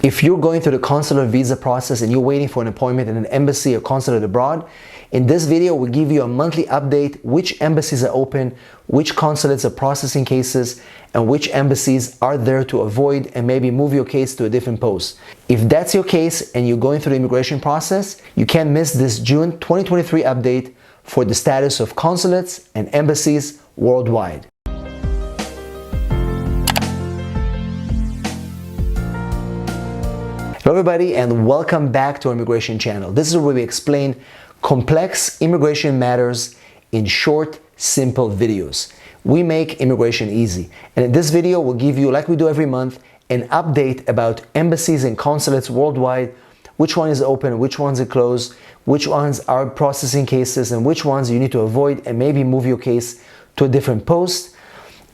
If you're going through the consular visa process and you're waiting for an appointment in an embassy or consulate abroad, in this video we'll give you a monthly update, which embassies are open, which consulates are processing cases, and which embassies are there to avoid and maybe move your case to a different post. If that's your case and you're going through the immigration process, you can't miss this June 2023 update for the status of consulates and embassies worldwide. Hello everybody and welcome back to our immigration channel. This is where we explain complex immigration matters in short, simple videos. We make immigration easy. And in this video, we'll give you, like we do every month, an update about embassies and consulates worldwide, which one is open, which ones are closed, which ones are processing cases, and which ones you need to avoid and maybe move your case to a different post.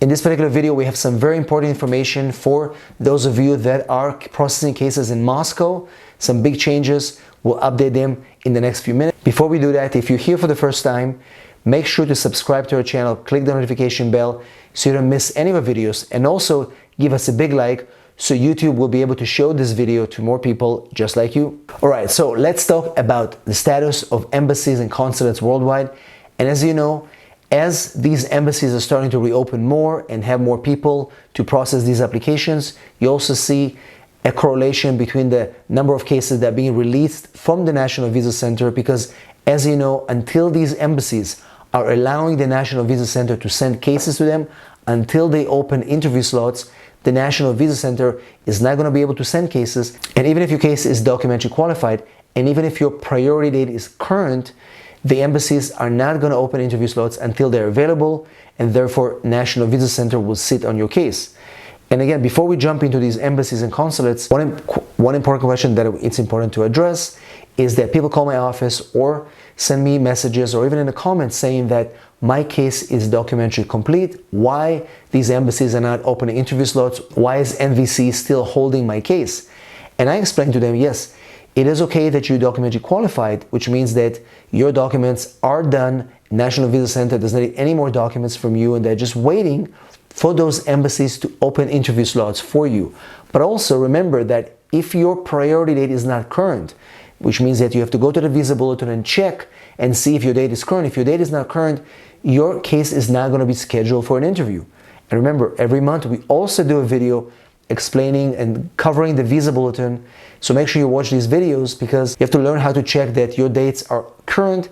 In this particular video, we have some very important information for those of you that are processing cases in Moscow. Some big changes. We'll update them in the next few minutes. Before we do that, if you're here for the first time, make sure to subscribe to our channel, click the notification bell so you don't miss any of our videos, and also give us a big like so YouTube will be able to show this video to more people just like you. Alright, so let's talk about the status of embassies and consulates worldwide. And as you know, as these embassies are starting to reopen more and have more people to process these applications, you also see a correlation between the number of cases that are being released from the National Visa Center, because as you know, until these embassies are allowing the National Visa Center to send cases to them, until they open interview slots, the National Visa Center is not going to be able to send cases. And even if your case is documentary qualified, and even if your priority date is current, the embassies are not going to open interview slots until they're available, and therefore National Visa Center will sit on your case. And again, before we jump into these embassies and consulates, one important question that it's important to address is that people call my office or send me messages or even in the comments saying that my case is documentary complete. Why these embassies are not opening interview slots? Why is NVC still holding my case? And I explained to them, yes, it is okay that you're documentary qualified, which means that your documents are done. National Visa Center doesn't need any more documents from you, and they're just waiting for those embassies to open interview slots for you. But also remember that if your priority date is not current, which means that you have to go to the visa bulletin and check and see if your date is current. If your date is not current, your case is not going to be scheduled for an interview. And remember, every month we also do a video explaining and covering the visa bulletin. So make sure you watch these videos because you have to learn how to check that your dates are current,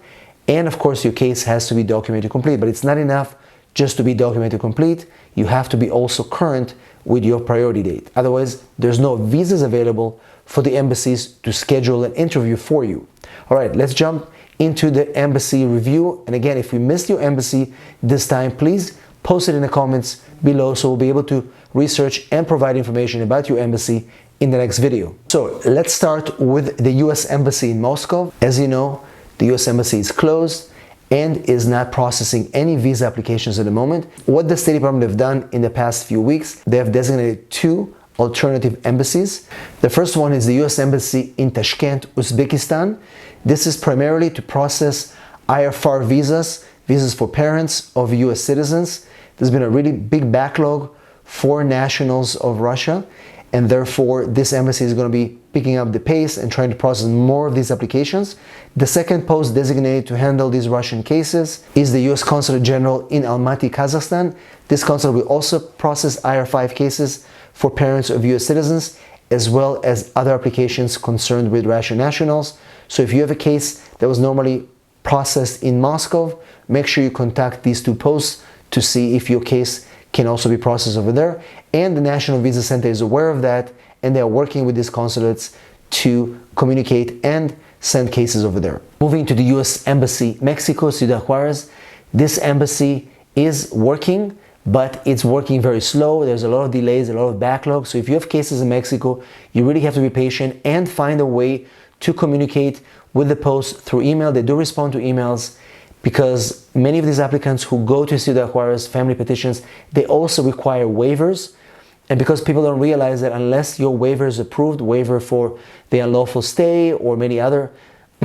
and of course your case has to be documented complete. But it's not enough just to be documented complete. You have to be also current with your priority date. Otherwise, there's no visas available for the embassies to schedule an interview for you. All right, let's jump into the embassy review. And again, if we missed your embassy this time, please post it in the comments below so we'll be able to research and provide information about your embassy in the next video. So let's start with the US Embassy in Moscow. As you know, the US Embassy is closed and is not processing any visa applications at the moment. What the State Department have done in the past few weeks, they have designated two alternative embassies. The first one is the US Embassy in Tashkent, Uzbekistan. This is primarily to process IFR visas, visas for parents of US citizens. There's been a really big backlog for nationals of Russia, and therefore this embassy is going to be picking up the pace and trying to process more of these applications. The second post designated to handle these Russian cases is the US Consulate General in Almaty, Kazakhstan. This consulate will also process IR5 cases for parents of US citizens, as well as other applications concerned with Russian nationals. So if you have a case that was normally processed in Moscow, make sure you contact these two posts to see if your case can also be processed over there. And the National Visa Center is aware of that, and they are working with these consulates to communicate and send cases over there. Moving to the US Embassy, Mexico, Ciudad Juarez. This embassy is working, but it's working very slow. There's a lot of delays, a lot of backlog. So if you have cases in Mexico, you really have to be patient and find a way to communicate with the post through email. They do respond to emails, because many of these applicants who go to Ciudad Juarez family petitions, they also require waivers. And because people don't realize that unless your waiver is approved, waiver for the unlawful stay or many other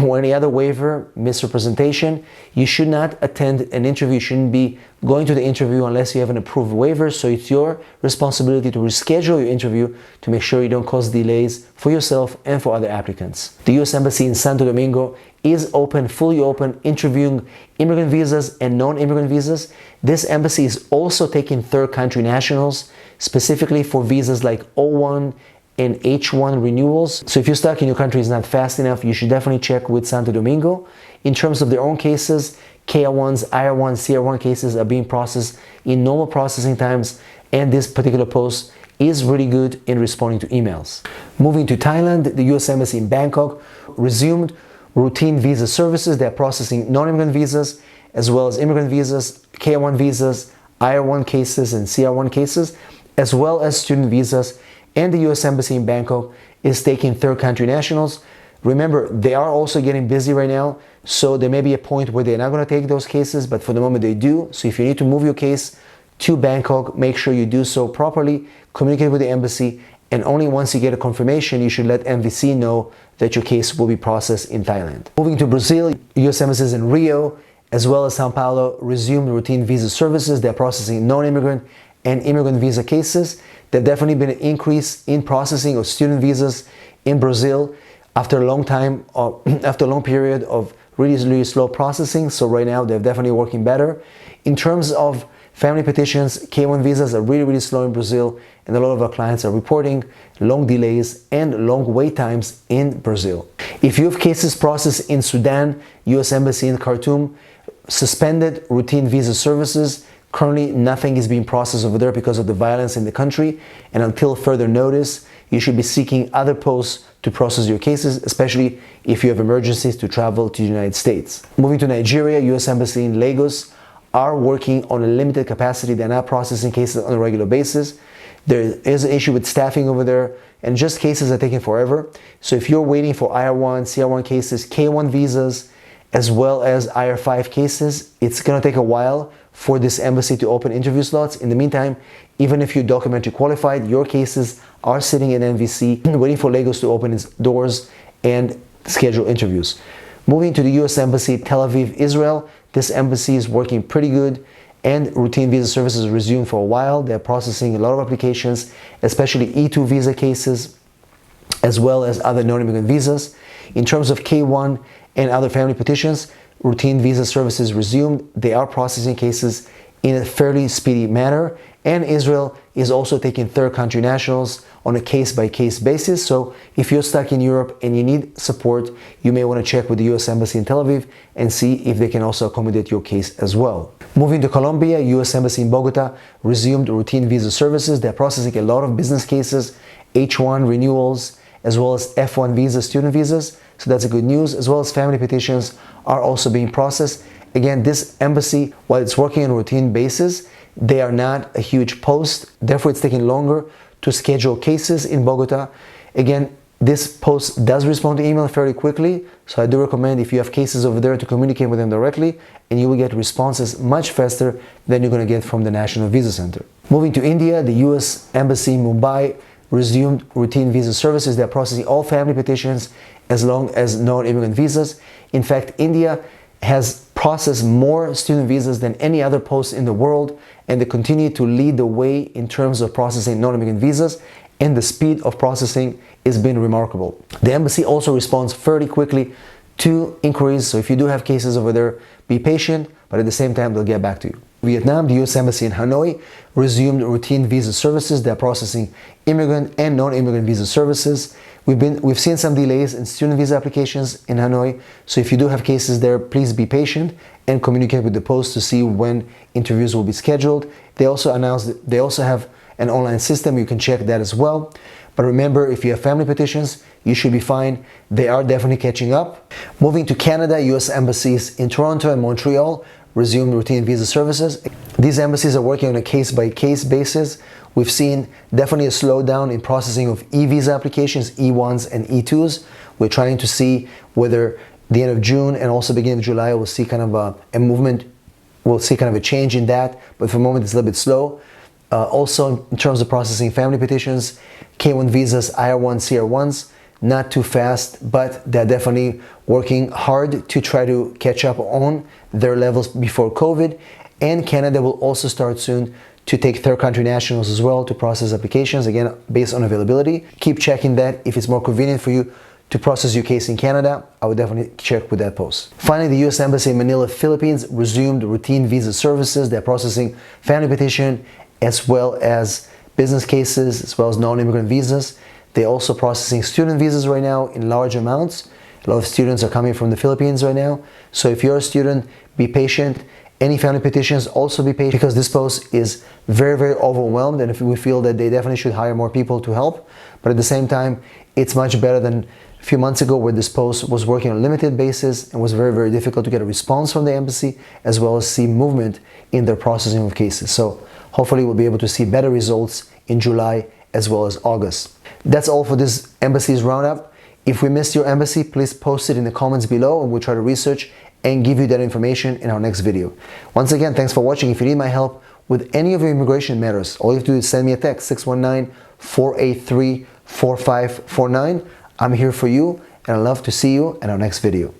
or any other waiver, misrepresentation, you should not attend an interview. You shouldn't be going to the interview unless you have an approved waiver. So it's your responsibility to reschedule your interview to make sure you don't cause delays for yourself and for other applicants. The U.S. Embassy in Santo Domingo is open, fully open, interviewing immigrant visas and non-immigrant visas. This embassy is also taking third country nationals, specifically for visas like O1 and H1 renewals. So if you're stuck in your country is not fast enough, you should definitely check with Santo Domingo. In terms of their own cases, KR1s, IR1, CR1 cases are being processed in normal processing times, and this particular post is really good in responding to emails. Moving to Thailand, the U.S. Embassy in Bangkok resumed routine visa services. They're processing non-immigrant visas as well as immigrant visas, KR1 visas, IR1 cases, and CR1 cases, as well as student visas. And the U.S. Embassy in Bangkok is taking third country nationals. Remember, they are also getting busy right now, so there may be a point where they're not going to take those cases, but for the moment they do. So if you need to move your case to Bangkok, make sure you do so properly, communicate with the embassy, and only once you get a confirmation, you should let MVC know that your case will be processed in Thailand. Moving to Brazil, U.S. embassies in Rio, as well as Sao Paulo, resumed routine visa services. They're processing non-immigrant and immigrant visa cases. There's definitely been an increase in processing of student visas in Brazil after a long time, after a long period of really slow processing. So right now they're definitely working better. In terms of family petitions, K1 visas are really slow in Brazil, and a lot of our clients are reporting long delays and long wait times in Brazil. If you have cases processed in Sudan, U.S. Embassy in Khartoum suspended routine visa services. Currently, nothing is being processed over there because of the violence in the country, and until further notice, you should be seeking other posts to process your cases, especially if you have emergencies to travel to the United States. Moving to Nigeria, U.S. Embassy in Lagos are working on a limited capacity. They're not processing cases on a regular basis. There is an issue with staffing over there, and just cases are taking forever. So if you're waiting for IR1, CR1 cases, K1 visas, as well as IR5 cases, it's going to take a while for this embassy to open interview slots. In the meantime, even if you're documentary qualified, your cases are sitting in MVC waiting for Lagos to open its doors and schedule interviews. Moving to the U.S. Embassy, Tel Aviv, Israel, this embassy is working pretty good, and routine visa services resumed for a while. They're processing a lot of applications, especially E2 visa cases, as well as other non-immigrant visas. In terms of K1 and other family petitions, routine visa services resumed. They are processing cases in a fairly speedy manner, and Israel is also taking third country nationals on a case-by-case basis. So if you're stuck in Europe and you need support, you may want to check with the U.S. Embassy in Tel Aviv and see if they can also accommodate your case as well. Moving to Colombia, U.S. Embassy in Bogota resumed routine visa services. They're processing a lot of business cases, H1 renewals, as well as F1 visas, student visas. So that's a good news, as well as family petitions are also being processed. Again, this embassy, while it's working on a routine basis, they are not a huge post. Therefore, it's taking longer to schedule cases in Bogota. Again, this post does respond to email fairly quickly. So I do recommend, if you have cases over there, to communicate with them directly, and you will get responses much faster than you're going to get from the National Visa Center. Moving to India, the U.S. Embassy in Mumbai resumed routine visa services. They're processing all family petitions as long as non-immigrant visas. In fact, India has processed more student visas than any other post in the world, and they continue to lead the way in terms of processing non-immigrant visas, and the speed of processing has been remarkable. The embassy also responds fairly quickly to inquiries, so if you do have cases over there, be patient, but at the same time, they'll get back to you. Vietnam, the U.S. Embassy in Hanoi resumed routine visa services. They're processing immigrant and non-immigrant visa services. We've seen some delays in student visa applications in Hanoi, so if you do have cases there, please be patient and communicate with the post to see when interviews will be scheduled. They also announced that they also have an online system. You can check that as well. But remember, if you have family petitions, you should be fine. They are definitely catching up. Moving to Canada, U.S. embassies in Toronto and Montreal resumed routine visa services. These embassies are working on a case-by-case basis. We've seen definitely a slowdown in processing of e-visa applications, E1s and E2s. We're trying to see whether the end of June and also beginning of July we'll see kind of a movement, we'll see kind of a change in that, but for the moment it's a little bit slow. Also, in terms of processing family petitions, K1 visas, IR1, CR1s, not too fast, but they're definitely working hard to try to catch up on their levels before COVID. And Canada will also start soon to take third country nationals as well to process applications, again, based on availability. Keep checking that. If it's more convenient for you to process your case in Canada, I would definitely check with that post. Finally, the U.S. Embassy in Manila, Philippines resumed routine visa services. They're processing family petition as well as business cases, as well as non-immigrant visas. They're also processing student visas right now in large amounts. A lot of students are coming from the Philippines right now. So if you're a student, be patient. Any family petitions, also be patient, because this post is very, very overwhelmed, and if we feel that they definitely should hire more people to help. But at the same time, it's much better than a few months ago where this post was working on a limited basis and was very, very difficult to get a response from the embassy, as well as see movement in their processing of cases. So hopefully we'll be able to see better results in July as well as August. That's all for this Embassies Roundup. If we missed your embassy, please post it in the comments below and we'll try to research and give you that information in our next video. Once again, thanks for watching. If you need my help with any of your immigration matters, all you have to do is send me a text, 619-483-4549. I'm here for you, and I'd love to see you in our next video.